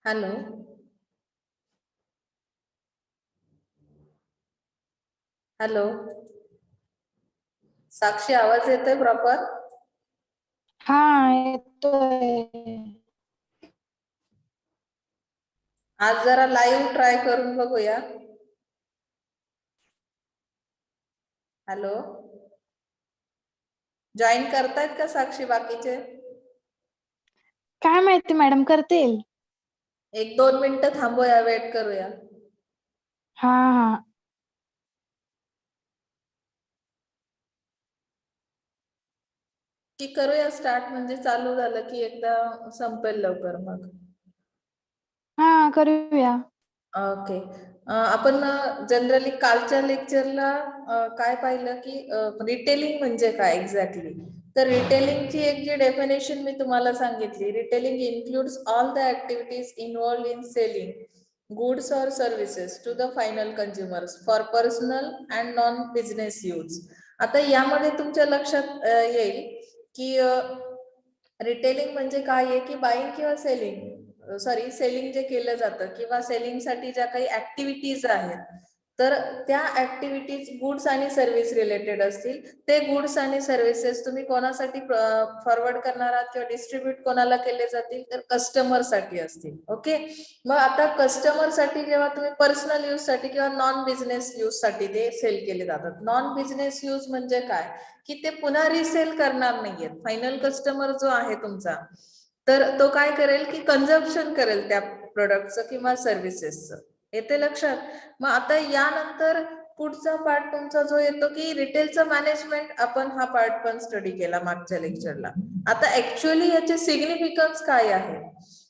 Hello. Hello साक्षी, आवाज येतोय proper? हाँ येतोय. आज जरा लाईव्ह ट्राय करून बघूया. हॅलो, जॉईन करतायत का साक्षी बाकीचे? काय माहिती मॅडम करतील. 1-2 मिनिटं थांबूया, वेट करूया. हाँ हाँ. की करूया स्टार्ट, म्हणजे चालू झालं की एकदा संपेल लवकर मग. हाँ करूया. ओके. आपण जनरली कालच्या लेक्चरला काय पाहिलं की रिटेलिंग म्हणजे काय एक्झॅक्टली. तर रिटेलिंगची एक जी डेफिनेशन मी तुम्हाला सांगितली, retailing includes all the activities involved in selling goods और services to the final consumers for personal and non business use. आता यामध्ये तुमच्या लक्षात येईल की रिटेलिंग म्हणजे काय आहे की बाईंग किंवा सेलिंग जे केलं जातं किंवा सेलिंगसाठी ज्या काही ऍक्टिव्हिटीज आहेत, तर त्या ऍक्टिव्हिटीज गुड्स आणि सर्व्हिस रिलेटेड असतील. ते गुड्स आणि सर्व्हिसेस तुम्ही कोणासाठी फॉरवर्ड करणार आहात किंवा डिस्ट्रीब्यूट कोणाला केले जातील, तर कस्टमर साठी असतील. ओके. मग आता कस्टमर साठी जेव्हा तुम्ही पर्सनल यूज साठी किंवा नॉन बिझनेस यूज साठी ते सेल केले जातात. नॉन बिझनेस यूज म्हणजे काय की ते पुन्हा रिसेल करणार नाहीयेत. फायनल कस्टमर जो आहे तुमचा, तर तो काय करेल की कन्झम्पशन करेल त्या प्रोडक्टचं किंवा सर्व्हिसेसचं. येते लक्षात? मग आता यानंतर पुढचा पार्ट तुमचा जो येतो की रिटेलचं मॅनेजमेंट. आपण हा पार्ट पण स्टडी केला मागच्या लेक्चरला. आता ऍक्च्युअली याचे सिग्निफिकन्स काय आहे,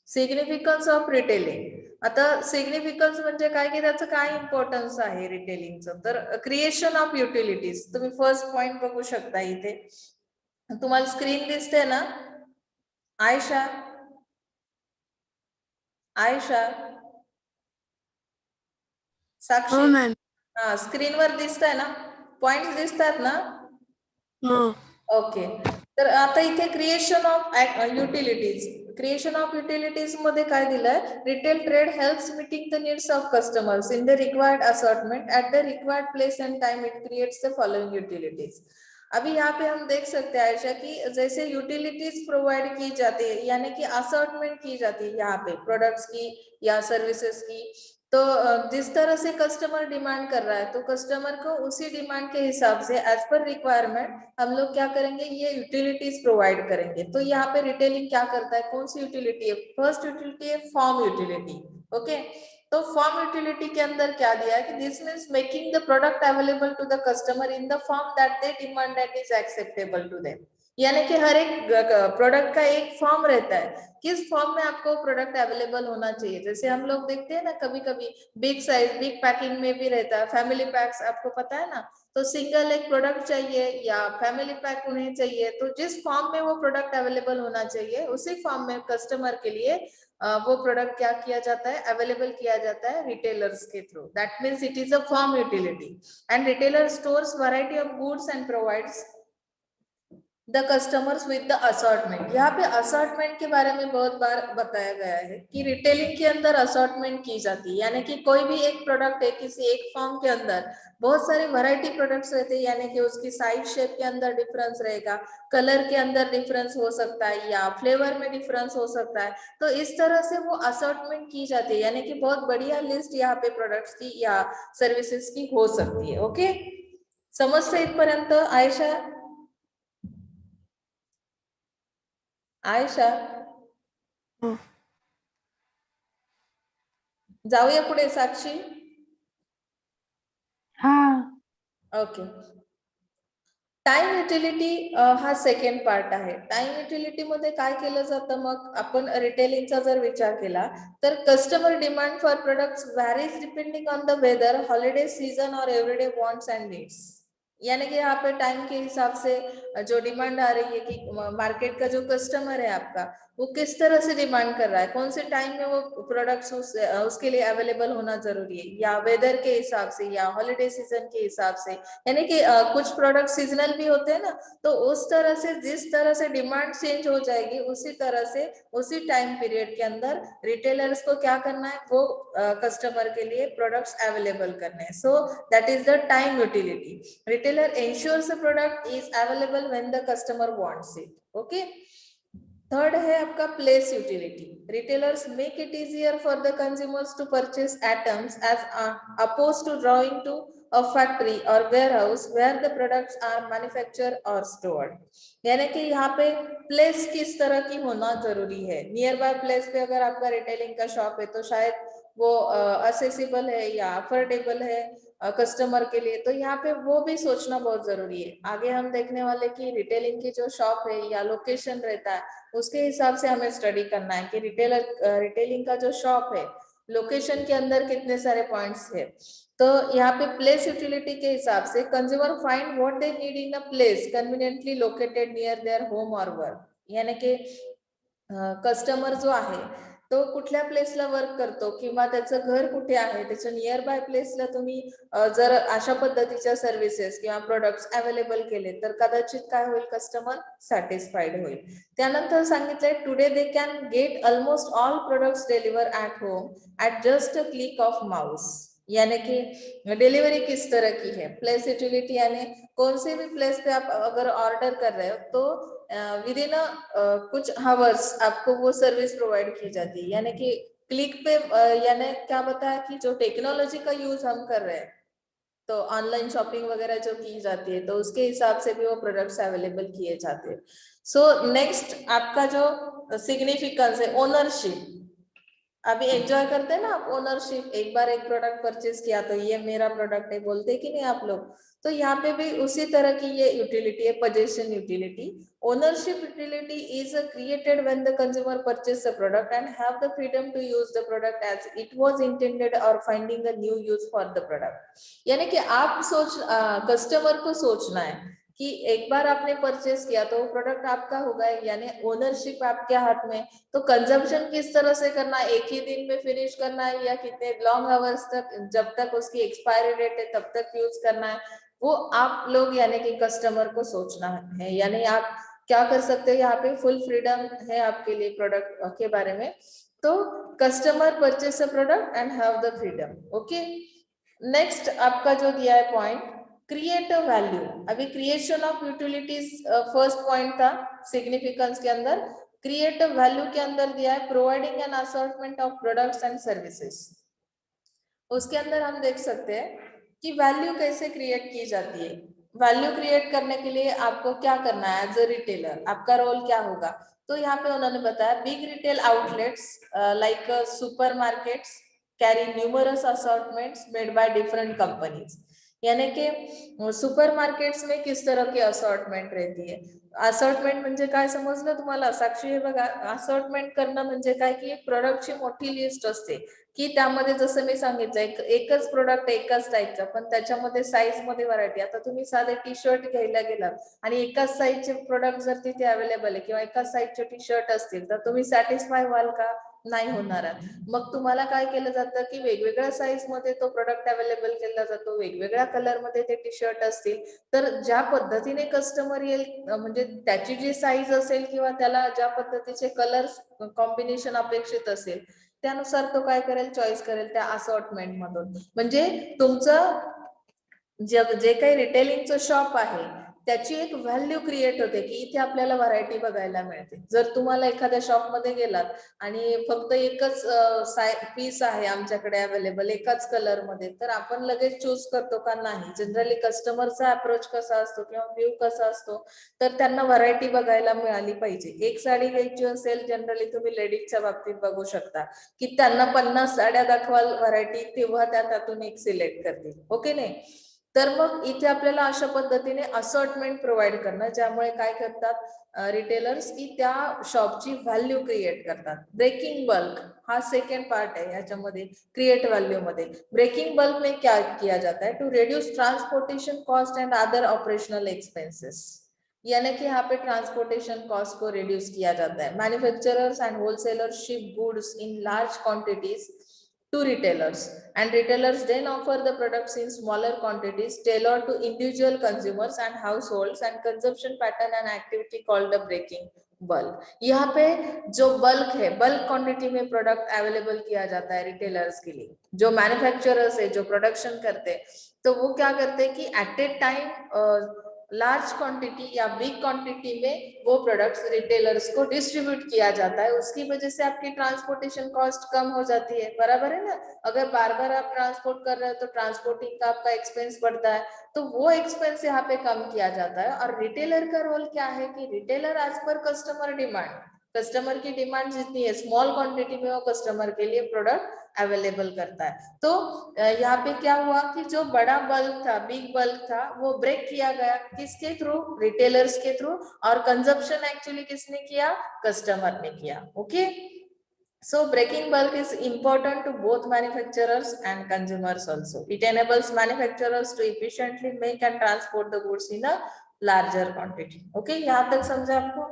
सिग्निफिकन्स ऑफ रिटेलिंग. आता सिग्निफिकन्स म्हणजे काय की त्याचं काय इम्पॉर्टन्स आहे रिटेलिंगचं. तर क्रिएशन ऑफ युटिलिटीज, तुम्ही फर्स्ट पॉइंट बघू शकता इथे. तुम्हाला स्क्रीन दिसते ना आयशा? आयशा, साक्षी? हो मॅम. हा, स्क्रीनवर दिसतंय ना, पॉइंट्स दिसतात ना? हो. ओके. तर आता इथे creation of utilities. Creation of utilities मध्ये काय दिलंय, retail trade helps meeting the needs of customers in the required assortment at the required place and time. It creates the following utilities. अभी यहाँ पे हम देख सकते हैं आयशा की जैसे यूटिलिटीज प्रोवाइड की जाती है, यानी कि असॉर्टमेंट की जाती है यहाँ पे प्रोडक्ट्स की या सर्विसेज की। तो जिस तरह से कस्टमर डिमांड कर रहा है, तो कस्टमर को उसी डिमांड के हिसाब से एज पर रिक्वायरमेंट हम लोग क्या करेंगे, ये यूटिलिटीज प्रोवाइड करेंगे। तो यहाँ पे रिटेलिंग क्या करता है, कौन सी यूटिलिटी है? फर्स्ट यूटिलिटी है फॉर्म यूटिलिटी। ओके। तो फॉर्म यूटिलिटी के अंदर क्या दिया है कि this means making the product available to the customer in the form that they demand and is acceptable to them. यानी कि हर एक प्रोडक्ट का एक फॉर्म रहता है, किस फॉर्म में आपको प्रोडक्ट अवेलेबल होना चाहिए। जैसे हम लोग देखते हैं ना, कभी कभी बिग साइज बिग पैकिंग में भी रहता है, फैमिली पैक्स आपको पता है ना, तो सिंगल एक प्रोडक्ट चाहिए या फैमिली पैक उन्हें चाहिए, तो जिस फॉर्म में वो प्रोडक्ट अवेलेबल होना चाहिए उसी फॉर्म में कस्टमर के लिए वो प्रोडक्ट क्या किया जाता है, अवेलेबल किया जाता है रिटेलर्स के through. That means it is a form utility. And retailer stores variety of goods and provides the customers with the assortment. यहाँ पे असॉर्टमेंट के बारे में बहुत बार बताया गया है कि रिटेलिंग के अंदर असॉर्टमेंट की जाती है, यानी कि कोई भी एक प्रोडक्ट है, किसी एक फॉर्म के अंदर बहुत सारे वैरायटी प्रोडक्ट्स रहते हैं, यानी कि उसकी साइज शेप के अंदर डिफरेंस रहेगा, कलर के अंदर डिफरेंस हो सकता है या फ्लेवर में डिफरेंस हो सकता है। तो इस तरह से वो असॉर्टमेंट की जाती है, यानी कि बहुत बढ़िया लिस्ट यहाँ पे प्रोडक्ट्स की या सर्विसेज की हो सकती है। ओके, समजते इथपर्यंत आयशा? आयशा, हो. जाऊया पुढे साक्षी? हाँ. ओके. टाइम युटिलिटी हा सेकंड पार्ट आहे. टाइम युटिलिटी मध्ये काय केलं जातं, मग आपण रिटेलिंगचा जर विचार केला तर customer demand for products varies depending on the weather, holiday season और एवरीडे वांट्स एंड नीड्स। यानी कि यहाँ पे टाइम के हिसाब से जो डिमांड आ रही है कि मार्केट का जो कस्टमर है आपका वो किस तरह से डिमांड कर रहा है, कौन से टाइम में वो प्रोडक्ट्स उसके लिए अवेलेबल होना जरूरी है, या वेदर के हिसाब से या हॉलिडे सीजन के हिसाब से, यानी कि कुछ प्रोडक्ट सीजनल भी होते हैं ना, तो उस तरह से जिस तरह से डिमांड चेंज हो जाएगी उसी तरह से उसी टाइम पीरियड के अंदर रिटेलर्स को क्या करना है, वो कस्टमर के लिए प्रोडक्ट्स अवेलेबल करने हैं. So that is the time utility. Retailer ensures the product is available when the customer wants it. Okay. Third है आपका place utility. Retailers make it easier for the consumers to purchase items as oppose to driving to a factory or warehouse where the products are manufactured or stored. यानी कि यहाँ पे place किस तरह की होना जरूरी है. नियर बाय प्लेस पे अगर आपका रिटेलिंग का शॉप है तो शायद वो असेसिबल है या अफोर्डेबल है कस्टमर के लिए, तो यहाँ पे वो भी सोचना बहुत जरूरी है. आगे हम देखने वाले कि रिटेलिंग की जो शॉप है या लोकेशन रहता है उसके हिसाब से हमें स्टडी करना है कि रिटेलिंग का जो शॉप है लोकेशन के अंदर कितने सारे पॉइंट्स है. तो यहाँ पे प्लेस यूटिलिटी के हिसाब से consumer find what they need in a place conveniently located near their home और वर्क. यानी कि कस्टमर जो आहे तो कुठल्या प्लेसला वर्क करतो किंवा त्याचं घर कुठे आहे, त्याच्या नियर बाय प्लेसला तुम्ही जर अशा पद्धतीच्या सर्व्हिसेस किंवा प्रोडक्ट्स अवेलेबल केले तर कदाचित काय होईल, कस्टमर सॅटिस्फाईड होईल. त्यानंतर सांगितलंय today they can get almost all products deliver at home at just a click of mouse. यानी कि डिलीवरी किस तरह की है, प्लेस यूटिलिटी यानी कौन से भी प्लेस पे आप अगर ऑर्डर कर रहे हो तो विद इन कुछ हावर्स आपको वो सर्विस प्रोवाइड की जाती है. यानी कि क्लिक पे यानी क्या बताया कि जो टेक्नोलॉजी का यूज हम कर रहे हैं तो ऑनलाइन शॉपिंग वगैरह जो की जाती है तो उसके हिसाब से भी वो प्रोडक्ट्स अवेलेबल किए जाते हैं. सो नेक्स्ट आपका जो सिग्निफिकेंस है ओनरशिप. अभी एंजॉय करते हैं ना आप ओनरशिप, एक बार एक प्रोडक्ट परचेज किया तो ये मेरा प्रोडक्ट है बोलते कि नहीं आप लोग, तो यहाँ पे भी उसी तरह की ये यूटिलिटी है, possession utility. Ownership utility is created when the consumer purchase the product and have the freedom to use the product as it was intended और finding a new use for the product. यानी कि आप customer को सोचना है कि एक बार आपने परचेज किया तो वो प्रोडक्ट आपका होगा, यानी ओनरशिप आपके हाथ में. तो कंजम्पशन किस तरह से करना है, एक ही दिन में फिनिश करना है या कितने लॉन्ग आवर्स तक, जब तक उसकी एक्सपायरी डेट है तब तक यूज करना है, वो आप लोग यानी कि कस्टमर को सोचना है. यानी आप क्या कर सकते हैं, यहाँ पे फुल फ्रीडम है आपके लिए प्रोडक्ट के बारे में. तो customer purchase a product and have the freedom. Okay. Next आपका जो दिया है पॉइंट क्रिएट अ वैल्यू. अभी creation of utilities first point था सिग्निफिकेंस के अंदर. क्रिएट अ वैल्यू के अंदर दिया है providing N assortment of products and services. उसके अंदर हम देख सकते हैं कि वैल्यू कैसे क्रिएट की जाती है. वैल्यू क्रिएट करने के लिए आपको क्या करना है एज अ रिटेलर, आपका रोल क्या होगा. तो यहाँ पे उन्होंने बताया big retail outlets like supermarkets carry numerous assortments made by different companies. यानी कि सुपर मार्केट्स में किस तरह की असॉर्टमेंट रहती है. असॉर्टमेंट म्हणजे काय समजलं तुम्हाला, साक्षी हे बघा, असॉर्टमेंट करणं म्हणजे काय की एक प्रोडक्टची मोठी लिस्ट असते की त्यामध्ये जसं मी सांगितलं एकच प्रोडक्ट एकाच टाईपचा पण त्याच्यामध्ये साईज मध्ये व्हरायटी. आता तुम्ही साधे टी शर्ट घ्यायला गेलात आणि एकाच साईजचे प्रोडक्ट जर तिथे अवेलेबल आहे किंवा एकाच साईजचे टी शर्ट असतील तर तुम्ही सॅटिस्फाय व्हाल का, नाही होणार. मग तुम्हाला काय केलं जातं की वेगवेगळ्या साईज मध्ये तो प्रोडक्ट अवेलेबल केला जातो, वेगवेगळ्या कलर मध्ये ते टी शर्ट असतील, तर ज्या पद्धतीने कस्टमर येईल म्हणजे त्याची जी साईज असेल किंवा त्याला ज्या पद्धतीचे कलर्स कॉम्बिनेशन अपेक्षित असेल त्यानुसार तो काय करेल, चॉईस करेल त्या असॉर्टमेंट मधून. म्हणजे तुमचं जे काही रिटेलिंगचं शॉप आहे त्याची एक व्हॅल्यू क्रिएट होते की इथे आपल्याला व्हरायटी बघायला मिळते. जर तुम्हाला एखाद्या शॉप मध्ये गेलात आणि फक्त एकच पीस आहे आमच्याकडे अवेलेबल एकाच कलर मध्ये, तर आपण लगेच चूज करतो का, नाही. जनरली कस्टमरचा अप्रोच कसा असतो किंवा व्ह्यू कसा असतो, तर त्यांना व्हरायटी बघायला मिळाली पाहिजे. एक साडी घ्यायची असेल, जनरली तुम्ही लेडीजच्या बाबतीत बघू शकता की त्यांना 50 साड्या दाखवाल व्हरायटी, तेव्हा त्यातून एक सिलेक्ट करतील. ओके नाही. तर मग इथे आपल्याला अशा पद्धतीने असॉर्टमेंट प्रोव्हाइड करणं, ज्यामुळे काय करतात रिटेलर्स की त्या शॉपची व्हॅल्यू क्रिएट करतात. ब्रेकिंग बल्क हा सेकंड पार्ट आहे याच्यामध्ये क्रिएट व्हॅल्यू मध्ये. ब्रेकिंग बल्क में क्या किया जाता है to reduce transportation cost and other operational expenses. यानी कि यहाँ पे ट्रांसपोर्टेशन कॉस्ट को रिड्यूस किया जाता है. Manufacturers and wholesalers ship goods in large quantities to retailers, and retailers then offer the products in smaller quantities tailored to individual consumers and households and consumption pattern and activity called the breaking bulk. यहाँ पे जो bulk है, bulk quantity में product available किया जाता है retailers के लिए. जो मैन्युफैक्चरर्स है, जो प्रोडक्शन करते हैं, तो वो क्या करते हैं कि at a time large quantity या बिग क्वांटिटी में वो प्रोडक्ट्स रिटेलर्स को डिस्ट्रीब्यूट किया जाता है. उसकी वजह से आपकी ट्रांसपोर्टेशन कॉस्ट कम हो जाती है. बराबर है ना. अगर बार बार आप ट्रांसपोर्ट कर रहे हो तो ट्रांसपोर्टिंग का आपका एक्सपेंस बढ़ता है, तो वो एक्सपेंस यहाँ पे कम किया जाता है. और रिटेलर का रोल क्या है कि retailer as per customer demand, customer की डिमांड जितनी है स्मॉल क्वांटिटी में वो कस्टमर के लिए प्रोडक्ट अवेलेबल करता है. तो यहाँ पे क्या हुआ कि जो बड़ा बल्क था, बिग बल्क था, वो ब्रेक किया गया. किसके थ्रू? रिटेलर्स के थ्रू. और कंजप्शन एक्चुअली किसने किया? कस्टमर ने किया. Okay. So breaking bulk is important to both manufacturers and consumers also. It enables manufacturers to efficiently make and transport the goods in a larger quantity. Okay, यहाँ तक समझा आपको?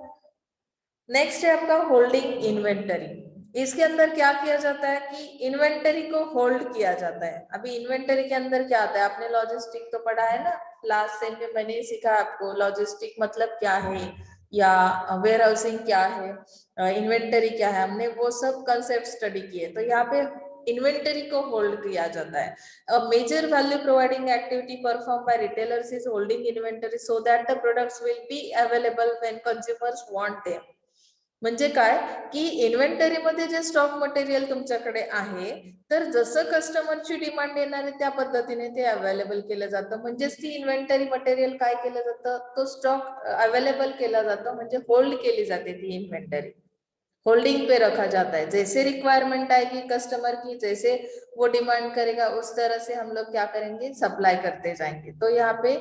Next है आपका होल्डिंग इन्वेंटरी. इसके अंदर क्या किया जाता है कि इन्वेंटरी को होल्ड किया जाता है. अभी इन्वेंटरी के अंदर क्या आता है? आपने लॉजिस्टिक तो पढ़ा है ना, लास्ट सेम में मैंने सिखा आपको लॉजिस्टिक मतलब क्या है या वेयर हाउसिंग क्या है, इन्वेंटरी क्या है, हमने वो सब कंसेप्ट स्टडी किए. तो यहाँ पे इन्वेंटरी को होल्ड किया जाता है. A major value providing activity performed by retailers is holding inventory so that the products will be available when consumers want them. म्हणजे काय की इन्व्हेंटरी मध्ये जे स्टॉक मटेरियल तुमच्याकडे आहे, तर जसं कस्टमरची डिमांड येणार आहे त्या पद्धतीने ते अवेलेबल केलं जातं. म्हणजेच ती इन्व्हेंटरी मटेरियल काय केलं जातं, तो स्टॉक अवेलेबल केला जातो, म्हणजे होल्ड केली जाते ती इन्व्हेंटरी. होल्डिंग पे रखा जाता है. जैसे रिक्वायरमेंट आएगी कस्टमर की, जैसे वो डिमांड करेगा उस तरह से हम लोग क्या करेंगे, सप्लाई करते जाएंगे. तो यहाँ पे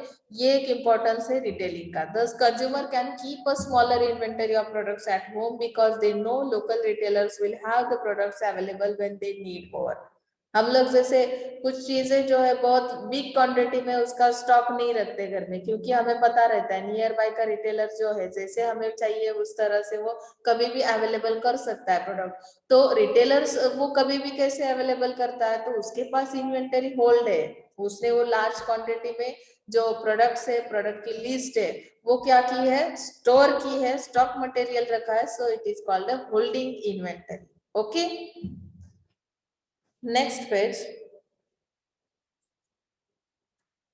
ये एक इम्पोर्टेंस है रिटेलिंग का. दस consumer can keep a smaller inventory of products at home because they know local retailers will have the products available when they need more. हम लोग जैसे कुछ चीजें जो है बहुत बिग क्वांटिटी में उसका स्टॉक नहीं रखते घर में, क्योंकि हमें पता रहता है नियर बाय का रिटेलर जो है जैसे हमें चाहिए उस तरह से वो कभी भी अवेलेबल कर सकता है प्रोडक्ट. तो रिटेलर्स वो कभी भी कैसे अवेलेबल करता है, तो उसके पास इन्वेंटरी होल्ड है, उसने वो लार्ज क्वांटिटी में जो प्रोडक्ट्स है, प्रोडक्ट की लिस्ट है, वो क्या की है, स्टोर की है, स्टॉक मटेरियल रखा है. So it is called a holding inventory. Okay. Next page,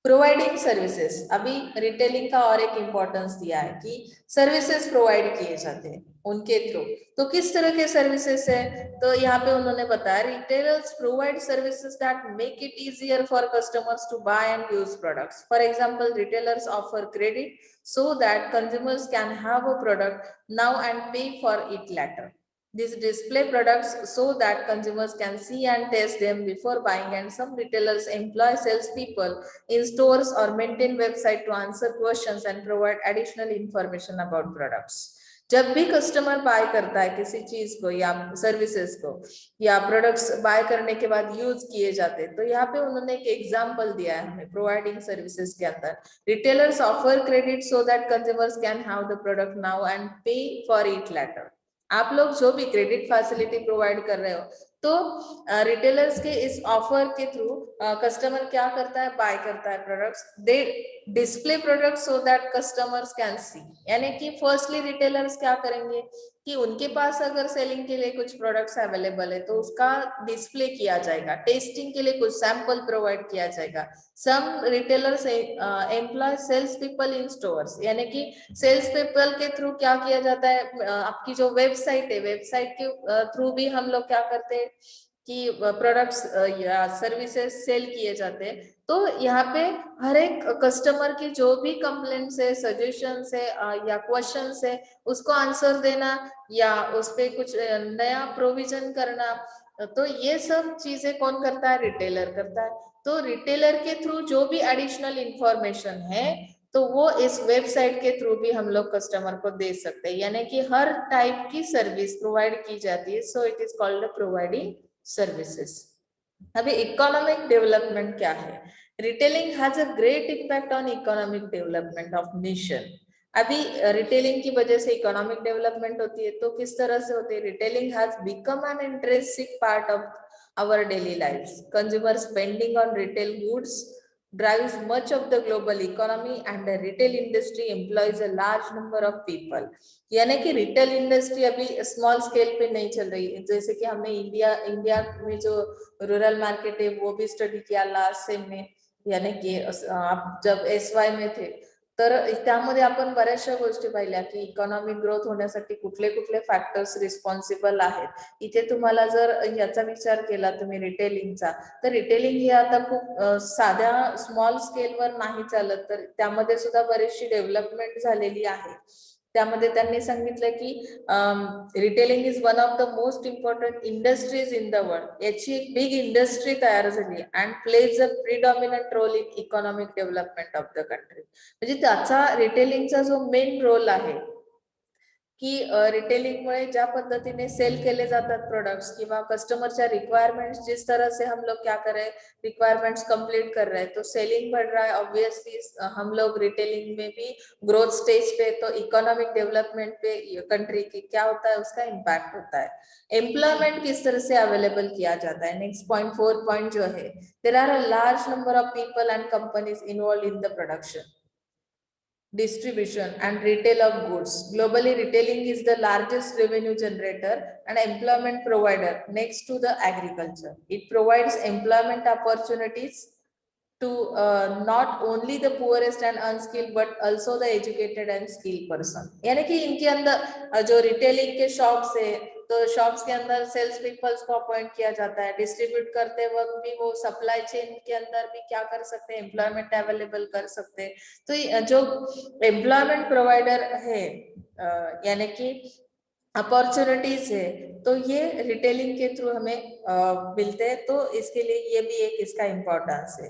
providing services. अभी रिटेलिंग का और एक इंपॉर्टेंस दिया है कि सर्विसेज प्रोवाइड किए जाते हैं उनके थ्रू. तो किस तरह के सर्विसेज है, तो यहाँ पे उन्होंने बताया retailers provide services that make it easier for customers to buy and use products. For example retailers offer credit so that consumers can have a product now and pay for it later. These display products so that consumers can see and test them before buying, and some retailers employ salespeople in stores or maintain website to answer questions and provide additional information about products. जब भी customer bye करता है किसी चीज को या services को या प्रोडक्ट्स बाय करने के बाद यूज किए जाते हैं, तो यहाँ पे उन्होंने एक एग्जांपल दिया है हमें प्रोवाइडिंग सर्विसेज के अंदर. Retailers offer credit so that consumers can have the product now and पे फॉर इट लेटर. आप लोग जो भी क्रेडिट फैसिलिटी प्रोवाइड कर रहे हो, तो रिटेलर्स के इस ऑफर के थ्रू कस्टमर क्या करता है, बाय करता है products. They display products so that customers can see. यानी कि फर्स्टली रिटेलर्स क्या करेंगे कि उनके पास अगर सेलिंग के लिए कुछ प्रोडक्ट्स अवेलेबल है तो उसका डिस्प्ले किया जाएगा, टेस्टिंग के लिए कुछ सैंपल प्रोवाइड किया जाएगा. Some retailers employ sales people in stores. यानी कि सेल्स पीपल के थ्रू क्या किया जाता है, आपकी जो वेबसाइट है, वेबसाइट के थ्रू भी हम लोग क्या करते हैं कि प्रोडक्ट्स या सर्विसेज सेल किए जाते हैं. तो यहाँ पे हर एक कस्टमर की जो भी कंप्लेंट्स है, सजेशंस है या क्वेश्चंस है, उसको आंसर देना या उस पे कुछ नया प्रोविजन करना, तो ये सब चीजें कौन करता है, रिटेलर करता है. तो रिटेलर के थ्रू जो भी एडिशनल इंफॉर्मेशन है तो वो इस वेबसाइट के थ्रू भी हम लोग कस्टमर को दे सकते हैं. यानी कि हर टाइप की सर्विस प्रोवाइड की जाती है. So it is called providing services. अभी इकोनॉमिक डेवलपमेंट क्या है. Retailing has a great impact on economic development of nation अभी रिटेलिंग की वजह से इकोनॉमिक डेवलपमेंट होती है, तो किस तरह से होती है? Retailing has become an intrinsic part of our daily lives. Consumer spending on retail goods drives much of the global economy, and the retail industry employs a large number of people. यानी कि retail industry अभी small scale पे नहीं चल रही है, जैसे कि हमने इंडिया में जो रूरल मार्केट है वो भी स्टडी किया लास्ट सेम में, यानी कि आप जब SY में थे, तर त्यामध्ये आपण बऱ्याचशा गोष्टी पाहिल्या की इकॉनॉमिक ग्रोथ होण्यासाठी कुठले कुठले फॅक्टर्स रिस्पॉन्सिबल आहेत. इथे तुम्हाला जर याचा विचार केला तुम्ही रिटेलिंगचा, तर रिटेलिंग ही आता खूप साध्या स्मॉल स्केलवर नाही चालत, तर त्यामध्ये सुद्धा बरीचशी डेव्हलपमेंट झालेली आहे. त्यामध्ये त्यांनी सांगितलं की retailing is one of the most important industries in the world. याची एक बिग इंडस्ट्री तयार झाली and plays a predominant role in economic development of the country. म्हणजे त्याचा रिटेलिंगचा जो मेन रोल आहे की रिटेलिंगमुळे ज्या पद्धतीने सेल केले जातात प्रोडक्ट्स किंवा कस्टमरच्या रिक्वायरमेंट्स, जिस तरह से हम लोग क्या कर रहे हैं, रिक्वायरमेंट्स कंप्लीट कर रहे हैं, तो सेलिंग बढ़ रहा है. ऑब्वियसली हम लोग रिटेलिंग में भी ग्रोथ स्टेज पे, तो इकोनॉमिक डेवलपमेंट पे कंट्री की क्या होता है, उसका इम्पैक्ट होता है. एम्प्लॉयमेंट किस तरह से अवेलेबल किया जाता है, नेक्स्ट पॉइंट 4 पॉइंट जो है, there are a large number of people and companies involve in the production, distribution and retail of goods. Globally, retailing is the largest revenue generator and employment provider next to the agriculture. It provides employment opportunities to not only the poorest and unskilled but also the educated and skilled person. यानी कि इनके अंदर जो retailing के shops है, तो shops के अंदर सेल्स पीपल्स को अपॉइंट किया जाता है. डिस्ट्रीब्यूट करते वक्त भी वो सप्लाई चेन के अंदर भी क्या कर सकते हैं, एम्प्लॉयमेंट अवेलेबल कर सकते हैं. तो जो एम्प्लॉयमेंट प्रोवाइडर है यानी कि अपॉर्चुनिटीज है, तो ये रिटेलिंग के थ्रू हमें मिलते हैं. तो इसके लिए ये भी एक इसका इम्पोर्टेंस है.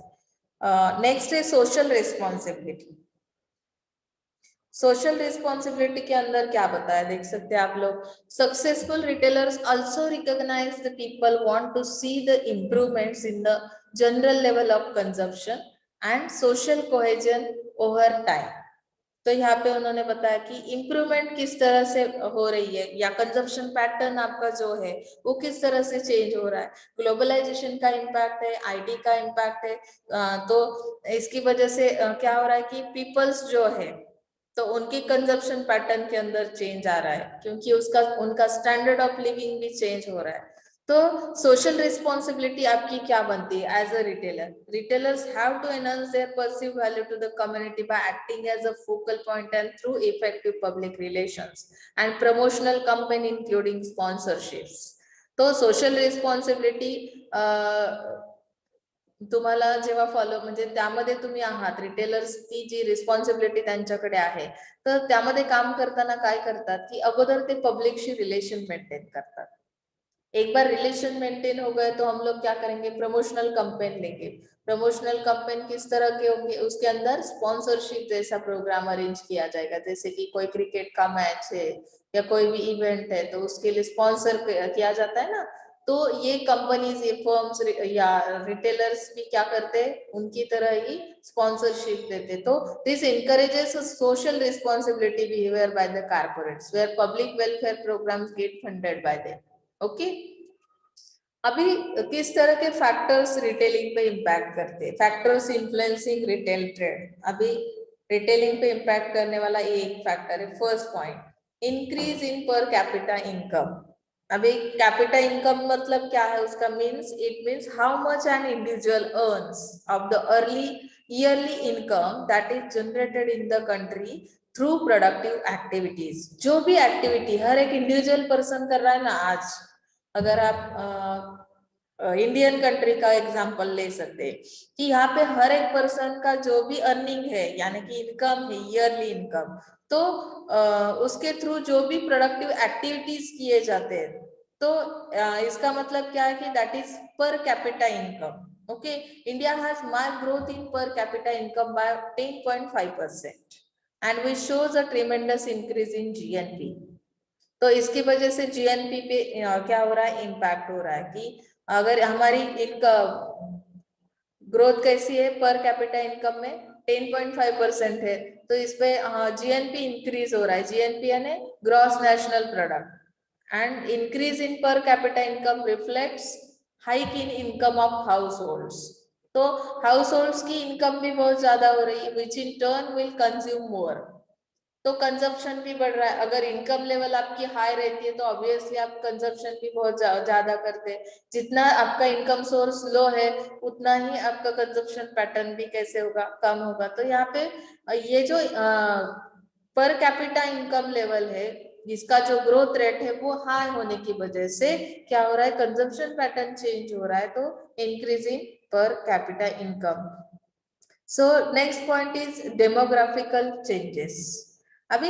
नेक्स्ट है सोशल रिस्पॉन्सिबिलिटी. सोशल रिस्पॉन्सिबिलिटी के अंदर क्या बताया, देख सकते हैं आप लोग. Successful retailers also recognise the people want to see the improvements in the general level of consumption and social cohesion over time. तो यहाँ पे उन्होंने बताया कि इम्प्रूवमेंट किस तरह से हो रही है, या कंजम्पशन पैटर्न आपका जो है वो किस तरह से चेंज हो रहा है. ग्लोबलाइजेशन का इम्पैक्ट है, आईटी का इम्पैक्ट है. तो इसकी वजह से क्या हो रहा है कि पीपल्स जो है, तो उनकी कंजम्पशन पैटर्न के अंदर चेंज आ रहा है, क्योंकि उनका स्टैंडर्ड ऑफ लिविंग भी चेंज हो रहा है. तो सोशल रिस्पॉन्सिबिलिटी आपकी क्या बनती है as a retailer? Retailers have to enhance their perceived value to the community by acting as a focal point and through effective public relations and promotional campaign including sponsorships. तो social responsibility तुम्हाला जेव्हा follow, म्हणजे त्यामध्ये तुम्ही आहात, रिटेलर्सची जी responsibility त्यांच्याकडे आहे, तर त्यामध्ये काम करताना काय करतात की अगोदर ते पब्लिकशी रिलेशन मेंटेन करतात. एक बार रिलेशन मेंटेन हो गए तो हम लोग क्या करेंगे, प्रमोशनल कैंपेन लेंगे. प्रमोशनल कैंपेन किस तरह के होंगे, उसके अंदर स्पॉन्सरशिप जैसा प्रोग्राम अरेंज किया जाएगा. जैसे कि कोई क्रिकेट का मैच है या कोई भी इवेंट है, तो उसके लिए स्पॉन्सर किया जाता है ना. तो ये कंपनीज, ये फर्म्स या रिटेलर्स भी क्या करते हैं, उनकी तरह ही स्पॉन्सरशिप देते. तो this encourages a social responsibility behavior by the corporates where public welfare programs get funded by them. Okay. अभी किस तरह के फैक्टर्स रिटेलिंग पे इम्पैक्ट करते हैं, फैक्टर्स इन्फ्लुएंसिंग रिटेल ट्रेड. अभी रिटेलिंग पे इम्पैक्ट करने वाला ये एक फैक्टर है. First point, increase in per capita income. अभी कैपिटा इनकम मतलब क्या है, उसका means, it means how much an individual earns of the early yearly income that is generated in the country through productive activities. जो भी activity हर एक individual person कर रहा है ना, आज अगर आप इंडियन कंट्री का एग्जांपल ले सकते हैं कि यहाँ पे हर एक पर्सन का जो भी अर्निंग है, यानी कि इनकम है, ईयरली इनकम, तो उसके थ्रू जो भी प्रोडक्टिव एक्टिविटीज किए जाते हैं, तो इसका मतलब क्या है कि दैट इज पर capita income. Okay. India has marked growth in per capita income by 10.5% and which shows a ट्रेमेंडस increase in GNP. तो इसकी वजह से जीएनपी पे क्या हो रहा है, इम्पैक्ट हो रहा है कि अगर हमारी इनकम ग्रोथ कैसी है पर कैपिटा इनकम में, 10.5% है, तो इस पे जीएनपी इंक्रीज हो रहा है, जीएनपी यानी gross national product, and increase in per capita income reflects hike in income of households. तो हाउस होल्ड्स की इनकम भी बहुत ज्यादा हो रही है, which in turn will consume more, तो कंजप्शन भी बढ़ रहा है। अगर इनकम लेवल आपकी हाई रहती है तो ऑब्वियसली आप कंजप्शन भी बहुत ज्यादा करते हैं। जितना आपका इनकम सोर्स लो है उतना ही आपका कंजप्शन पैटर्न भी कैसे होगा, कम होगा। तो यहाँ पे ये जो पर कैपिटा इनकम लेवल है, जिसका जो ग्रोथ रेट है वो हाई होने की वजह से क्या हो रहा है, कंजप्शन पैटर्न चेंज हो रहा है, तो increasing per capita income. So next point is demographical changes. अभी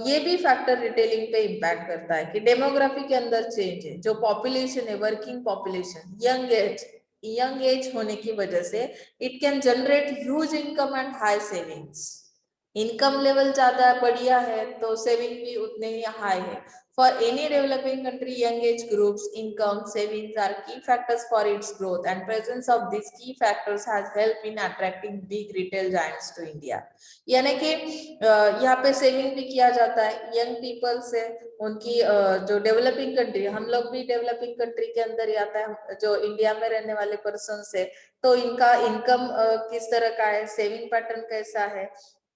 ये भी फैक्टर रिटेलिंग पे इम्पैक्ट करता है कि डेमोग्राफी के अंदर चेंज है, जो पॉपुलेशन है, वर्किंग पॉपुलेशन, यंग एज होने की वजह से it can generate huge income and high savings. Income level ज्यादा बढ़िया है तो सेविंग भी उतने ही हाई है। For any developing country, young age groups, income, savings are key factors for its growth, and presence of these key factors has helped in attracting big retail giants to India. यानी कि यहाँ पे saving भी किया जाता है, young people से उनकी जो डेवलपिंग कंट्री, हम लोग भी डेवलपिंग कंट्री के अंदर ही आता है, जो इंडिया में रहने वाले पर्सन से, तो इनका इनकम किस तरह का है, सेविंग पैटर्न कैसा है।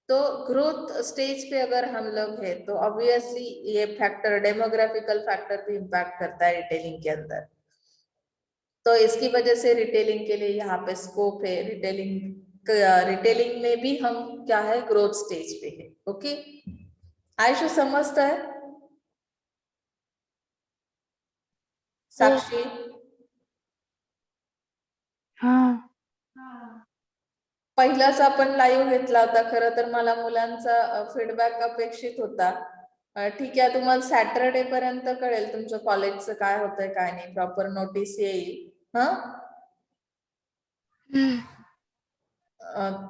तो ग्रोथ स्टेज पे अगर हम लोग हैं तो ऑब्वियसली ये फैक्टर, डेमोग्राफिकल फैक्टर भी इम्पैक्ट करता है रिटेलिंग के अंदर। तो इसकी वजह से रिटेलिंग के लिए यहाँ पे स्कोप है, रिटेलिंग में भी हम क्या है, ग्रोथ स्टेज पे है। ओके, आयुष समझता है? साक्षी? हाँ पहिलाच आपण लाईव्ह घेतला होता, खरं तर मला मुलांचा फीडबॅक अपेक्षित होता। ठीक आहे, तुम्हाला सॅटरडे पर्यंत कळेल तुमच्या कॉलेजचं काय होतंय काय नाही, प्रॉपर नोटीस येईल।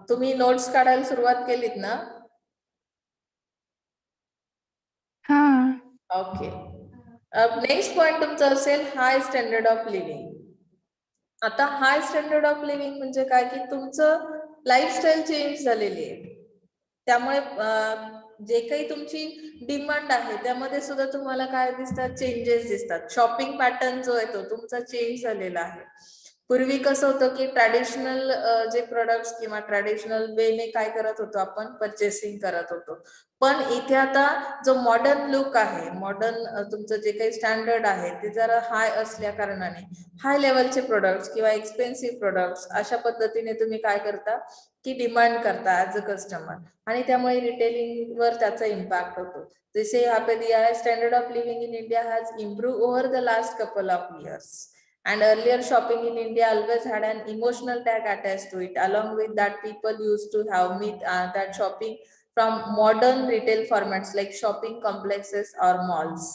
तुम्ही नोट्स काढायला सुरुवात केलीत ना? हाँ ओके, नेक्स्ट पॉइंट तुमचा असेल हाय स्टँडर्ड ऑफ लिव्हिंग। आता हाय स्टँडर्ड ऑफ लिव्हिंग म्हणजे काय की तुमचं लाईफस्टाईल चेंज झालेली आहे, त्यामुळे जे काही तुमची डिमांड आहे त्यामध्ये सुद्धा तुम्हाला काय दिसतात, चेंजेस दिसतात। शॉपिंग पॅटर्न जो आहे तो तुमचा चेंज झालेला आहे। पूर्वी कसं होतं की ट्रॅडिशनल जे प्रोडक्ट्स किंवा ट्रॅडिशनल वेने काय करत होतो आपण, परचेसिंग करत होतो, पण इथे आता जो मॉडर्न लुक आहे, मॉडर्न तुमचं जे काही स्टँडर्ड आहे ते जरा हाय असल्या कारणाने हाय लेवलचे प्रोडक्ट्स किंवा एक्सपेन्सिव्ह प्रोडक्ट्स अशा पद्धतीने तुम्ही काय करता की डिमांड करता ऍज अ कस्टमर, आणि त्यामुळे रिटेलिंग वर त्याचा इम्पॅक्ट होतो। जैसे यहाँ पे दिया है, standard of living in India has improved over the last couple of years, and earlier shopping in India always had an emotional tag attached to it. Along with that, people used to have that shopping from modern retail formats like shopping complexes or malls.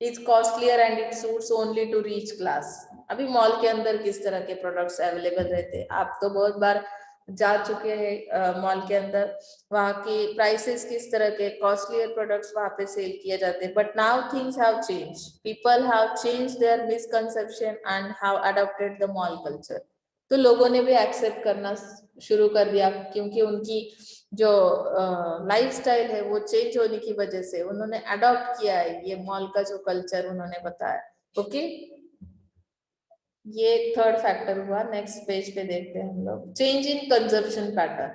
It's costlier and it suits only to rich class. अभी mall के अंदर किस तरह के products available रहते हैं, आप तो बहुत बार जा चुके हैं मॉल के अंदर, वहाँ की प्राइसेस किस तरह के कॉस्टलियर प्रोडक्ट्स वहाँ पे सेल किए जाते हैं। But now things have change, people have change their misconception and have adopted the mall culture. तो लोगों ने भी एक्सेप्ट करना शुरू कर दिया, क्योंकि उनकी जो लाइफस्टाइल है वो चेंज होने की वजह से उन्होंने अडॉप्ट किया है ये मॉल का जो कल्चर उन्होंने बताया। ओके, ये थर्ड फैक्टर हुआ। नेक्स्ट पेज पे देखते हैं हम लोग, चेंज इन कंजप्शन पैटर्न।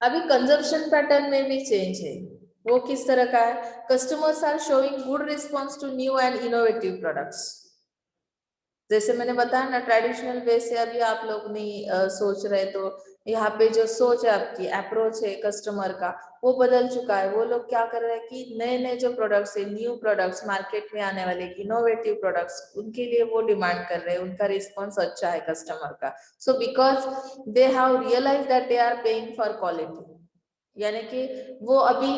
अभी कंजप्शन पैटर्न में भी चेंज है, वो किस तरह का है, customers are showing good response to new and innovative products. जैसे मैंने बताया ना, ट्रेडिशनल वे से अभी आप लोग नहीं सोच रहे, तो यहाँ पे जो सोच है आपकी, अप्रोच है कस्टमर का, वो बदल चुका है। वो लोग क्या कर रहे हैं कि नए नए जो प्रोडक्ट्स है, न्यू प्रोडक्ट्स मार्केट में आने वाले इनोवेटिव प्रोडक्ट्स, उनके लिए वो डिमांड कर रहे हैं, उनका रिस्पॉन्स अच्छा है कस्टमर का। So because they have realise that they are paying for quality, यानी कि वो अभी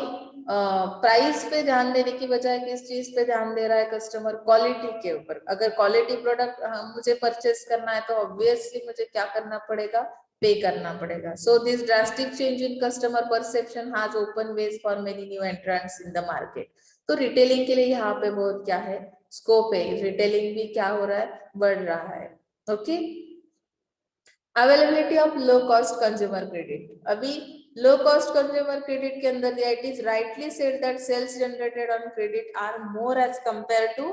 प्राइस पे ध्यान देने की बजाय किस चीज पे ध्यान दे रहा है कस्टमर, क्वालिटी के ऊपर। अगर क्वालिटी प्रोडक्ट मुझे परचेस करना है तो ऑब्वियसली मुझे क्या करना पड़ेगा, पे करना पड़ेगा। So this drastic change in customer perception has open ways for many new entrants in the market. तो रिटेलिंग के लिए यहाँ पे बहुत क्या है, स्कोप है, रिटेलिंग भी क्या हो रहा है, बढ़ रहा है। Okay, availability of low cost consumer credit. अभी लो कॉस्ट कंज्यूमर क्रेडिट के अंदर दिया, it is rightly said that sales generated on credit are more as compare to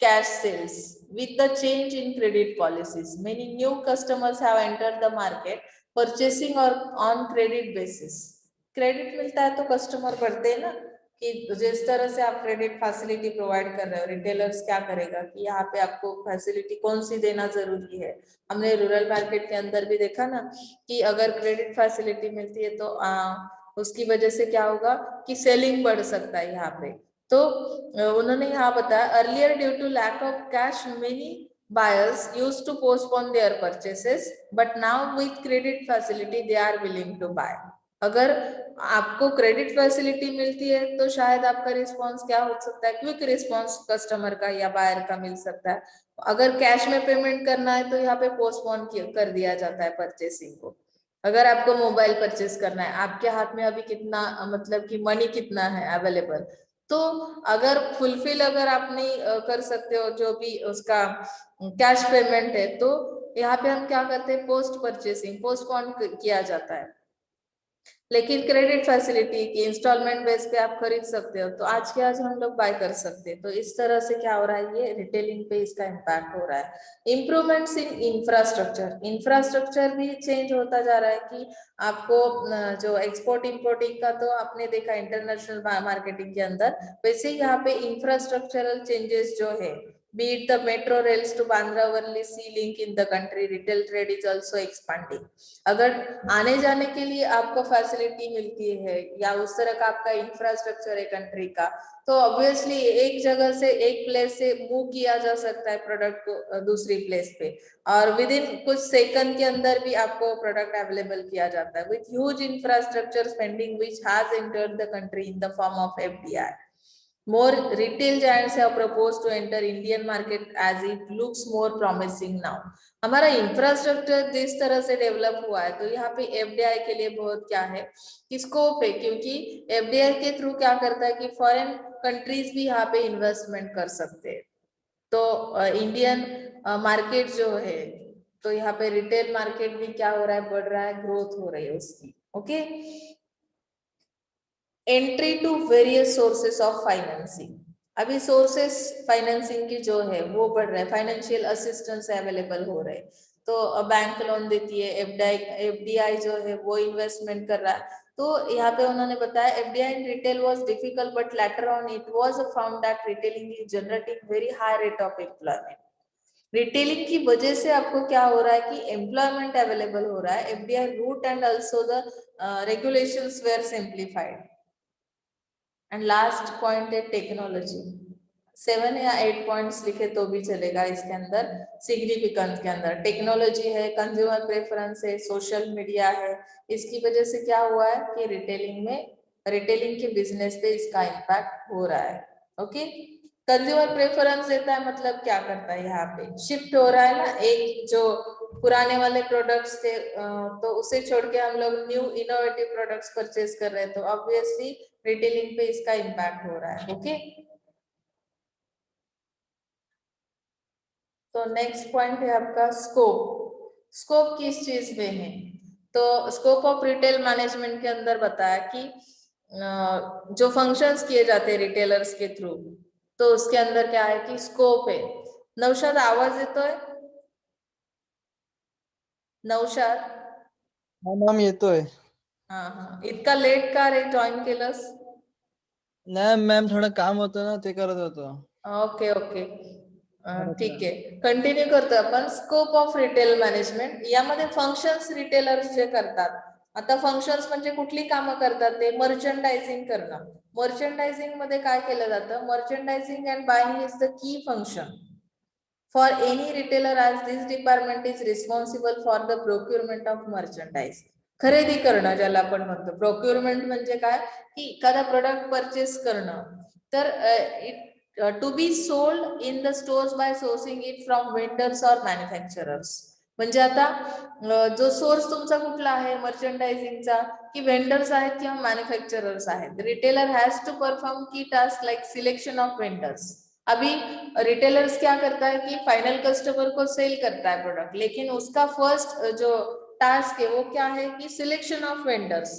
cash sales. With the change in credit policies, many new customers have entered the market purchasing or on credit basis. Credit मिलता है तो customer बढ़ते हैं ना, कि जिस तरह से आप क्रेडिट फैसिलिटी प्रोवाइड कर रहे हो, रिटेलर्स क्या करेगा कि यहाँ पे आपको फैसिलिटी कौन सी देना जरूरी है। हमने रूरल मार्केट के अंदर भी देखा ना कि अगर क्रेडिट फैसिलिटी मिलती है तो उसकी वजह से क्या होगा कि सेलिंग बढ़ सकता है यहाँ पे। तो उन्होंने यहाँ बताया, earlier due to lack of cash many buyers used to postpone their purchases, but now with credit facility they are willing to buy. अगर आपको क्रेडिट फैसिलिटी मिलती है तो शायद आपका रिस्पांस क्या हो सकता है, क्विक रिस्पांस कस्टमर का या बायर का मिल सकता है। अगर कैश में पेमेंट करना है तो यहाँ पे पोस्टपोन कर दिया जाता है परचेसिंग को। अगर आपको मोबाइल परचेस करना है, आपके हाथ में अभी कितना मतलब कि मनी कितना है अवेलेबल, तो अगर फुलफिल अगर आप नहीं कर सकते हो जो भी उसका कैश पेमेंट है, तो यहाँ पे हम क्या करते हैं, पोस्ट परचेसिंग पोस्टपोन किया जाता है। लेकिन क्रेडिट फैसिलिटी की इंस्टॉलमेंट बेस पे आप खरीद सकते हो, तो आज के आज हम लोग बाय कर सकते हैं। तो इस तरह से क्या हो रहा है, ये रिटेलिंग पे इसका इम्पैक्ट हो रहा है। इम्प्रूवमेंट्स इन इंफ्रास्ट्रक्चर, इंफ्रास्ट्रक्चर भी चेंज होता जा रहा है कि आपको जो एक्सपोर्ट इंपोर्टिंग का तो आपने देखा इंटरनेशनल मार्केटिंग के अंदर, वैसे यहाँ पे इंफ्रास्ट्रक्चरल चेंजेस जो है, be it the metro rails to Bandra Worli sea link in the country, retail trade is also expanding. अगर आने जाने के लिए आपको फैसिलिटी मिलती है या उस तरह का आपका इंफ्रास्ट्रक्चर है कंट्री का, तो ऑब्वियसली एक जगह से एक प्लेस से मूव किया जा सकता है प्रोडक्ट को दूसरी प्लेस पे, और विद इन कुछ सेकंड के अंदर भी आपको प्रोडक्ट अवेलेबल किया जाता है with huge infrastructure spending which has entered the country in the form of FDI. More retail giants have proposed to enter Indian market as it looks more promising now. हमारा infrastructure जिस तरह से develop हुआ है, तो यहाँ पे FDI के लिए बहुत क्या है कि स्कोप है, क्योंकि FDI के थ्रू क्या करता है कि फॉरेन कंट्रीज भी यहाँ पे इन्वेस्टमेंट कर सकते हैं। तो इंडियन मार्केट जो है, तो यहाँ पे रिटेल मार्केट भी क्या हो रहा है, बढ़ रहा है, ग्रोथ हो रही है उसकी। Okay, entry to various sources of financing. अभी सोर्सेस फाइनेंसिंग की जो है वो बढ़ रहा है, फाइनेंशियल असिस्टेंस अवेलेबल हो रहे हैं। तो बैंक लोन देती है, FDI जो है वो इन्वेस्टमेंट कर रहा है। तो यहाँ पे उन्होंने बताया FDI in retail was difficult but later on it was found that retailing is generating very high rate of employment. Retailing की वजह से आपको क्या हो रहा है कि एम्प्लॉयमेंट अवेलेबल हो रहा है। FDI route and also the regulations were simplified. And last point है टेक्नोलॉजी। 7 या 8 पॉइंट्स लिखे तो भी चलेगा इसके अंदर। सिग्निफिकेंस के अंदर टेक्नोलॉजी है, कंज्यूमर प्रेफरेंस है, सोशल मीडिया है। इसकी वजह से क्या हुआ है कि रिटेलिंग के बिजनेस पे इसका इम्पैक्ट हो रहा है। ओके, कंज्यूमर प्रेफरेंस देता है मतलब क्या करता है, यहाँ पे शिफ्ट हो रहा है ना, एक जो पुराने वाले प्रोडक्ट्स थे तो उसे छोड़ के हम लोग न्यू इनोवेटिव प्रोडक्ट्स परचेज कर रहे हैं, तो ऑब्वियसली रिटेलिंग पे इसका इम्पैक्ट हो रहा है। ओके, तो नेक्स्ट पॉइंट है आपका स्कोप। स्कोप किस चीज में है, तो स्कोप ऑफ रिटेल मैनेजमेंट के अंदर बताया कि जो फंक्शंस किए जाते हैं रिटेलर्स के थ्रू, तो उसके अंदर क्या है कि स्कोप है। नौशाद आवाज येतोय? नौशाद? हा मॅम येतोय. हा हा, इतका लेट का रे जॉईन केलंस? नाही मॅम थोडं काम होतं ना, ते करत होतो. ओके ओके, ठीक आहे, कंटिन्यू करतो आपण। स्कोप ऑफ रिटेल मॅनेजमेंट, यामध्ये फंक्शन्स रिटेलर्स जे करतात, आता फंक्शन्स म्हणजे कुठली कामं करतात, ते मर्चंडायझिंग करणं। मर्चंडायझिंग मध्ये काय केलं जातं, merchandising and buying is the key function for any retailer as this department is responsible for the procurement of merchandise. खरेदी करणं ज्याला आपण म्हणतो, प्रोक्युरमेंट म्हणजे काय की एखादा प्रोडक्ट परचेस करणं, तर to be sold in the stores by sourcing it from vendors और मॅन्युफॅक्चरर्स। म्हणजे आता जो सोर्स तुमचा कुठला आहे मर्चंडायझिंगचा, की वेंडर्स आहेत किंवा मॅन्युफॅक्चरर्स आहेत। रिटेलर हैज टू परफॉर्म की task like selection of vendors. अभी रिटेलर्स क्या करता है कि फाइनल कस्टमर को सेल करता है प्रोडक्ट, लेकिन उसका फर्स्ट जो टास्क है वो क्या है कि सिलेक्शन ऑफ वेंडर्स,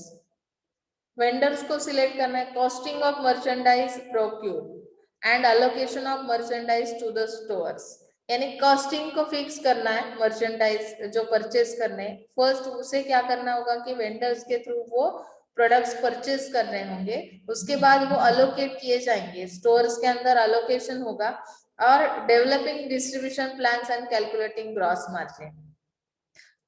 वेंडर्स को सिलेक्ट करना है, costing of merchandise procure and allocation of merchandise to the stores, यानी कॉस्टिंग को फिक्स करना है, मर्चेंडाइज जो परचेस करने हैं, फर्स्ट उसे क्या करना होगा कि वेंडर्स के थ्रू वो प्रोडक्ट्स परचेस करने होंगे, उसके बाद वो अलोकेट किए जाएंगे, स्टोर्स के अंदर अलोकेशन होगा, और developing distribution plans and calculating gross margin.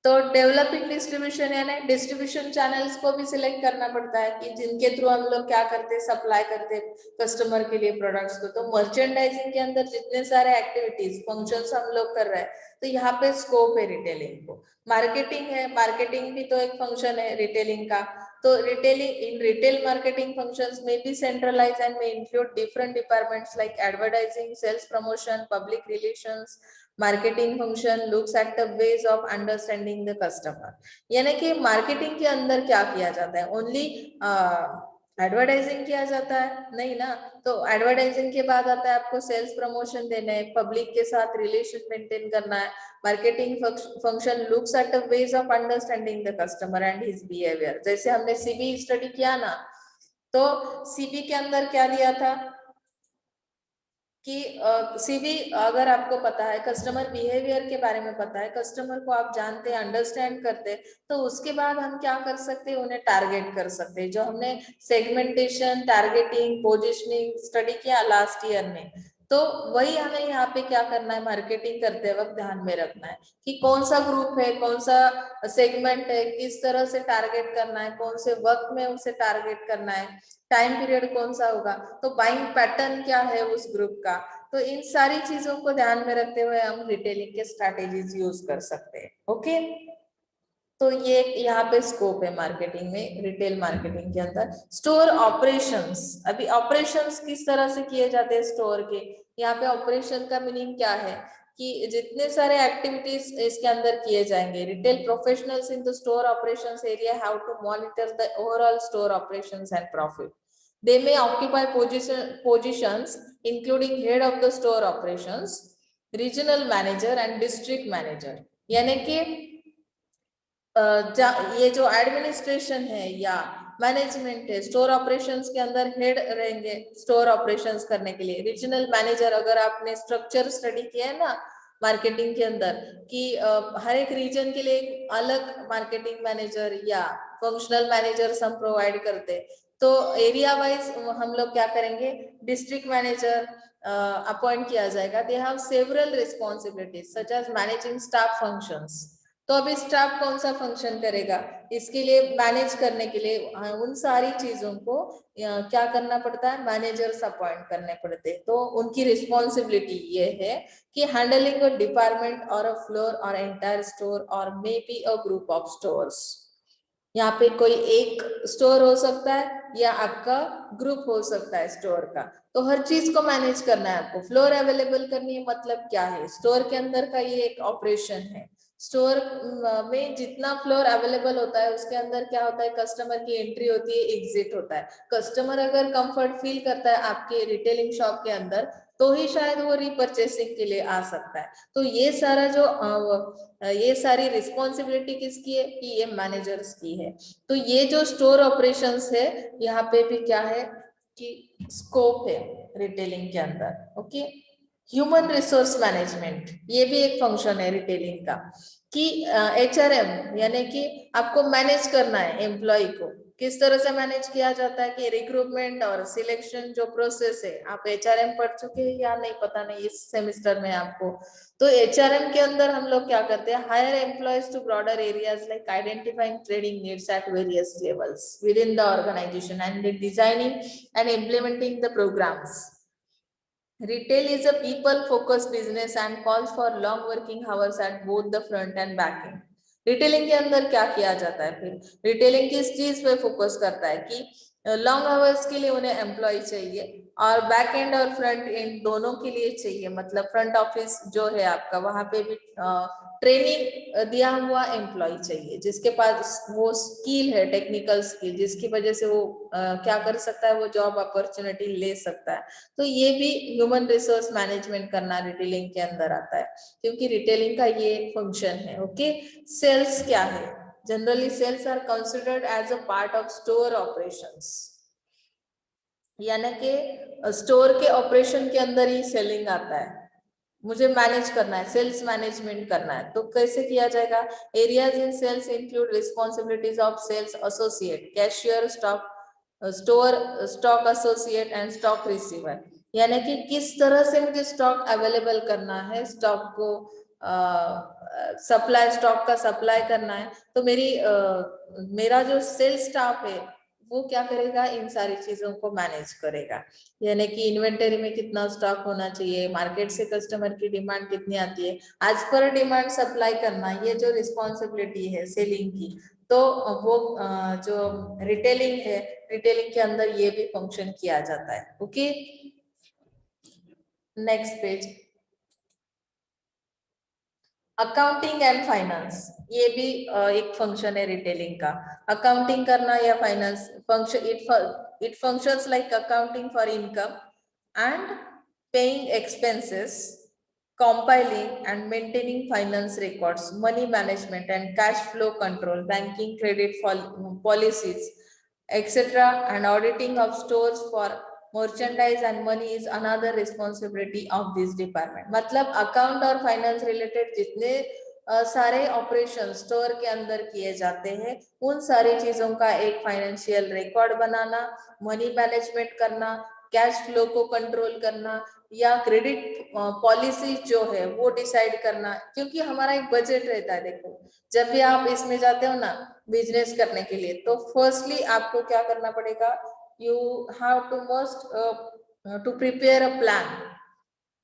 तो डेवलपिंग डिस्ट्रीब्यूशन यानी डिस्ट्रीब्यूशन चैनल्स को भी सिलेक्ट करना पड़ता है कि जिनके थ्रू हम लोग क्या करते हैं, सप्लाई करते हैं कस्टमर के लिए प्रोडक्ट्स को। तो मर्चेंडाइजिंग के अंदर जितने सारे एक्टिविटीज फंक्शंस हम लोग कर रहे हैं, तो यहाँ पे स्कोप है रिटेलिंग को। मार्केटिंग है, मार्केटिंग भी तो एक फंक्शन है रिटेलिंग का। तो retailing in retail marketing functions में भी सेंट्रलाइज एंड में include different departments like advertising, sales promotion, public relations. Marketing function looks at the ways of understanding the customer, यानी कि मार्केटिंग के अंदर क्या किया जाता है, ओनली एडवर्टाइजिंग किया जाता है नहीं ना। तो एडवर्टाइजिंग के बाद आता है आपको सेल्स प्रमोशन देना है, पब्लिक के साथ रिलेशन मेंटेन करना है। Marketing function looks at the ways of understanding the customer and his behaviour. जैसे हमने सीबी स्टडी किया ना, तो सीबी के अंदर क्या दिया था कि सीबी अगर आपको पता है, कस्टमर बिहेवियर के बारे में पता है, कस्टमर को आप जानते हैं, अंडरस्टैंड करते हैं, तो उसके बाद हम क्या कर सकते हैं, उन्हें टारगेट कर सकते हैं। जो हमने सेगमेंटेशन, टारगेटिंग, पोजिशनिंग स्टडी किया लास्ट ईयर में, तो वही हमें यहाँ पे क्या करना है, मार्केटिंग करते वक्त ध्यान में रखना है कि कौन सा ग्रुप है, कौन सा सेगमेंट है, किस तरह से टारगेट करना है, कौन से वक्त में उसे टारगेट करना है, टाइम पीरियड कौन सा होगा, तो बाइंग पैटर्न क्या है उस ग्रुप का। तो इन सारी चीजों को ध्यान में रखते हुए हम रिटेलिंग के स्ट्रैटेजीज यूज कर सकते हैं। ओके, तो ये यहाँ पे स्कोप है मार्केटिंग में, रिटेल मार्केटिंग के अंदर। स्टोर ऑपरेशंस, अभी ऑपरेशंस किस तरह से किए जाते हैं स्टोर के, यहाँ पे ऑपरेशन का मीनिंग क्या है कि जितने सारे एक्टिविटीज इसके अंदर किए जाएंगे। Retail professionals in the store operations area have to monitor the overall store operations and profit. They may occupy positions including head of the store operations, regional manager and district manager, यानी कि ये जो administration है या management है, store operations के अंदर head रहेंगे स्टोर ऑपरेशंस करने के लिए। रीजनल मैनेजर, अगर आपने स्ट्रक्चर स्टडी किया है ना मार्केटिंग के अंदर कि हर एक रीजन के लिए एक अलग मार्केटिंग मैनेजर या फंक्शनल मैनेजर्स हम प्रोवाइड करते हैं, तो एरिया वाइज हम लोग क्या करेंगे, डिस्ट्रिक्ट मैनेजर अपॉइंट किया जाएगा। They have several responsibilities such as managing staff functions. तो अभी स्टाफ कौन सा फंक्शन करेगा, इसके लिए मैनेज करने के लिए उन सारी चीजों को क्या करना पड़ता है, मैनेजर्स अपॉइंट करने पड़ते हैं। तो उनकी रिस्पॉन्सिबिलिटी ये है कि हैंडलिंग अ डिपार्टमेंट और अ फ्लोर और एंटायर स्टोर और may be a group of stores. यहाँ पे कोई एक स्टोर हो सकता है या आपका ग्रुप हो सकता है स्टोर का, तो हर चीज को मैनेज करना है आपको। फ्लोर अवेलेबल करनी है, मतलब क्या है, स्टोर के अंदर का ये एक ऑपरेशन है। स्टोर में जितना फ्लोर अवेलेबल होता है उसके अंदर क्या होता है, कस्टमर की एंट्री होती है, एग्जिट होता है। कस्टमर अगर कंफर्ट फील करता है आपके रिटेलिंग शॉप के अंदर, तो ही शायद वो रीपर्चेसिंग के लिए आ सकता है। तो ये सारा जो ये सारी रिस्पॉन्सिबिलिटी किसकी है कि ये मैनेजर्स की है। तो ये जो स्टोर ऑपरेशंस है, यहाँ पे भी क्या है कि स्कोप है रिटेलिंग के अंदर। ओके, ह्यूमन रिसोर्स मैनेजमेंट ये भी एक फंक्शन है रिटेलिंग का कि HRM यानी कि आपको मैनेज करना है एम्प्लॉय को। किस तरह से मैनेज किया जाता है कि रिक्रूटमेंट और सिलेक्शन जो प्रोसेस है, आप HRM पढ़ चुके हैं या नहीं पता नहीं इस सेमेस्टर में आपको। तो HRM के अंदर हम लोग क्या करते हैं, hire employees to broader areas like identifying trading needs at various levels within the organisation and designing and implementing the programmes. Retail is a people-focused business and calls for long working hours at both the front and back end. Retailing के अंदर क्या किया जाता है, फिर retailing किस चीज पे फोकस करता है कि लॉन्ग आवर्स के लिए उन्हें एम्प्लॉय चाहिए और बैक एंड और फ्रंट एंड दोनों के लिए चाहिए। मतलब फ्रंट ऑफिस जो है आपका, वहां पे भी ट्रेनिंग दिया हुआ एम्प्लॉय चाहिए जिसके पास वो स्किल है, टेक्निकल स्किल, जिसकी वजह से वो क्या कर सकता है, वो जॉब अपॉर्चुनिटी ले सकता है। तो ये भी ह्यूमन रिसोर्स मैनेजमेंट करना रिटेलिंग के अंदर आता है, क्योंकि रिटेलिंग का ये फंक्शन है। ओके, सेल्स क्या है, generally sales are considered as a part of store operations, यानी कि स्टोर के ऑपरेशन के अंदर ही सेलिंग आता है। मुझे मैनेज करना है, सेल्स मैनेजमेंट करना है, तो कैसे किया जाएगा? Areas in sales include responsibilities of sales associate, cashier, stock store stock associate and stock receiver, यानी कि किस तरह से मुझे स्टॉक अवेलेबल करना है, स्टॉक को सप्लाई, स्टॉक का सप्लाई करना है। तो मेरा जो सेल्स स्टाफ है वो क्या करेगा? इन सारी चीजों को मैनेज करेगा, यानी कि इन्वेंटरी में कितना स्टॉक होना चाहिए, मार्केट से कस्टमर की डिमांड कितनी आती है, एज पर डिमांड सप्लाई करना, ये जो रिस्पॉन्सिबिलिटी है सेलिंग की, तो वो जो रिटेलिंग है, रिटेलिंग के अंदर ये भी फंक्शन किया जाता है। Okay, next page. Accounting and finance, ये भी एक फंक्शन है रिटेलिंग का। अकाउंटिंग करना या finance function, it functions like accounting for income and paying expenses, compiling and maintaining finance records, money management and cash flow control, banking, credit policies, etc., and auditing of stores for merchandise and money is another responsibility of this department. मतलब account और finance related जितने सारे operation store के अंदर किए जाते हैं, उन सारी चीजों का एक फाइनेंशियल रिकॉर्ड बनाना, मनी मैनेजमेंट करना, कैश फ्लो को कंट्रोल करना, या क्रेडिट पॉलिसी जो है वो डिसाइड करना, क्योंकि हमारा एक बजट रहता है। देखो, जब भी आप इसमें जाते हो ना बिजनेस करने के लिए, तो फर्स्टली आपको क्या करना पड़ेगा? You have to must to prepare a plan.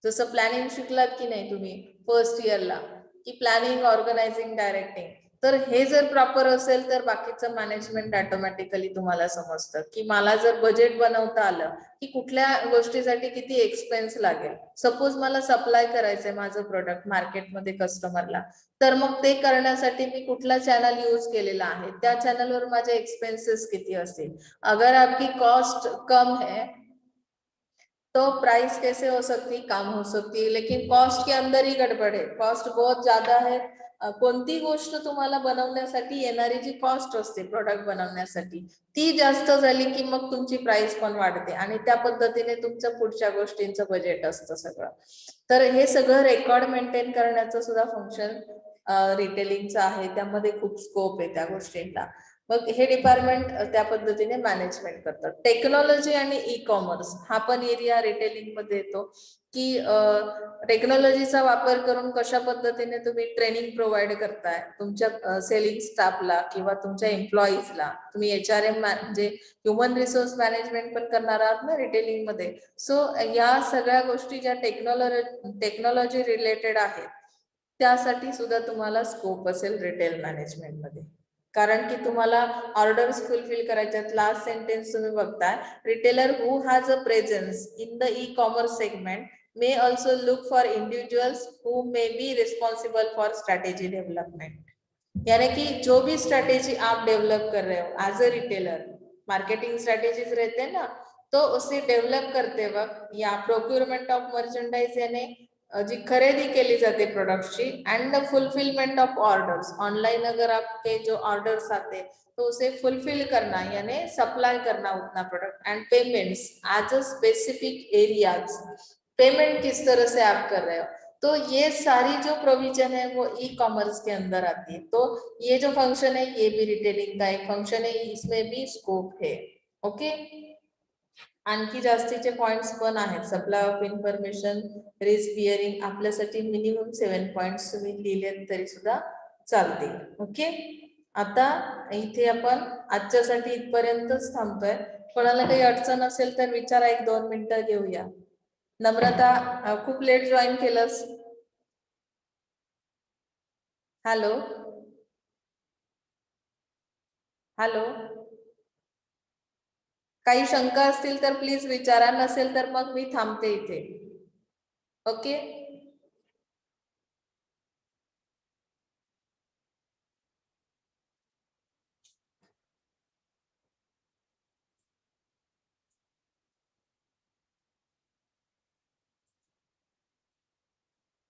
जसं प्लॅनिंग शिकलात की नाही तुम्ही फर्स्ट इयरला, की प्लॅनिंग, ऑर्गनायझिंग, डायरेक्टिंग, तर हे जर प्रॉपर असेल तर बाकीचं मॅनेजमेंट ऑटोमॅटिकली तुम्हाला समजतं, की मला जर बजेट बनवता आलं की कुठल्या गोष्टीसाठी किती एक्सपेन्स लागेल. सपोज मला सप्लाय करायचंय माझं प्रोडक्ट मार्केटमध्ये कस्टमरला, तर मग ते करण्यासाठी मी कुठला चॅनल यूज केलेला आहे, त्या चॅनलवर माझे एक्सपेन्सेस किती असतील. अगर आपकी कॉस्ट कम है तो प्राइस कैसे हो सकती, कम हो सकती है, लेकिन कॉस्ट के अंदर ही गडबड आहे, कॉस्ट बहुत ज्यादा है. कोणती गोष्ट तुम्हाला बनवण्यासाठी येणारी जी कॉस्ट असते प्रोडक्ट बनवण्यासाठी, ती जास्त झाली की मग तुमची प्राइस पण वाढते आणि त्या पद्धतीने तुमचं पुढच्या गोष्टींचं बजेट असतं सगळं. तर हे सगळं रेकॉर्ड मेंटेन करण्याचं सुद्धा फंक्शन रिटेलिंगचं आहे, त्यामध्ये खूप स्कोप आहे त्या गोष्टींना. मग हे डिपार्टमेंट त्या पद्धतीने मॅनेजमेंट करतात. टेक्नॉलॉजी आणि ई कॉमर्स हा पण एरिया रिटेलिंग मध्ये येतो, की टेक्नॉलॉजीचा वापर करून कशा पद्धतीने तुम्ही ट्रेनिंग प्रोव्हाइड करताय तुमच्या सेलिंग स्टाफला किंवा तुमच्या एम्प्लॉईजला. तुम्ही HRM म्हणजे ह्युमन रिसोर्स मॅनेजमेंट पण करणार आहात ना रिटेलिंग मध्ये. सो या सगळ्या गोष्टी ज्या टेक्नॉलॉजी रिलेटेड आहेत, त्यासाठी सुद्धा तुम्हाला स्कोप असेल रिटेल मॅनेजमेंट मध्ये, कारण की तुम्हाला ऑर्डर्स फुलफिल करायच्यात. लास्ट सेंटेन्स तुम्ही बघताय, retailer who has a presence in the e commerce segment may also look for individuals who may be responsible for strategy development. यानी कि जो भी स्ट्रेटेजी आप डेवलप कर रहे हो as a retailer, marketing strategies रहते हैं ना, तो उसे डेव्हलप करते वक्त या प्रोक्युरमेंट ऑफ मर्चेंडाइज याने जी खरेदी केली जाते प्रोडक्ट्सची, and the fulfilment of orders, online अगर आपके जो ऑर्डर्स आते तो उसे फुलफिल करना यानी सप्लाई करना उतना product, and payments as a specific areas, payment किस तरह से आप कर रहे हो, तो ये सारी जो प्रोविजन है वो ई कॉमर्स के अंदर आती है. तो ये जो फंक्शन है ये भी रिटेलिंग का एक फंक्शन है, इसमें भी स्कोप है. ओके, आणखी जास्तीचे पॉइंट्स पण आहेत. Supply of information, risk bearing, आपल्यासाठी मिनिमम 7 पॉइंट्स तुम्ही लिहिलेत तरी सुद्धा चालतील. ओके, आता इथे आपण आजच्यासाठी इथपर्यंतच थांबतोय. कोणाला काही अडचण असेल तर विचारा, 1-2 मिनिटं घेऊया. नम्रता, खूप लेट जॉईन केलंस. हॅलो हॅलो, काही शंका असतील तर प्लीज विचारा, नसेल तर मग मी थांबते इथे. ओके,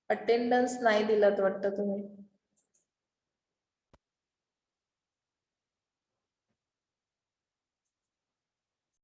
अटेंडन्स नाही दिलात वाटतं तुम्ही.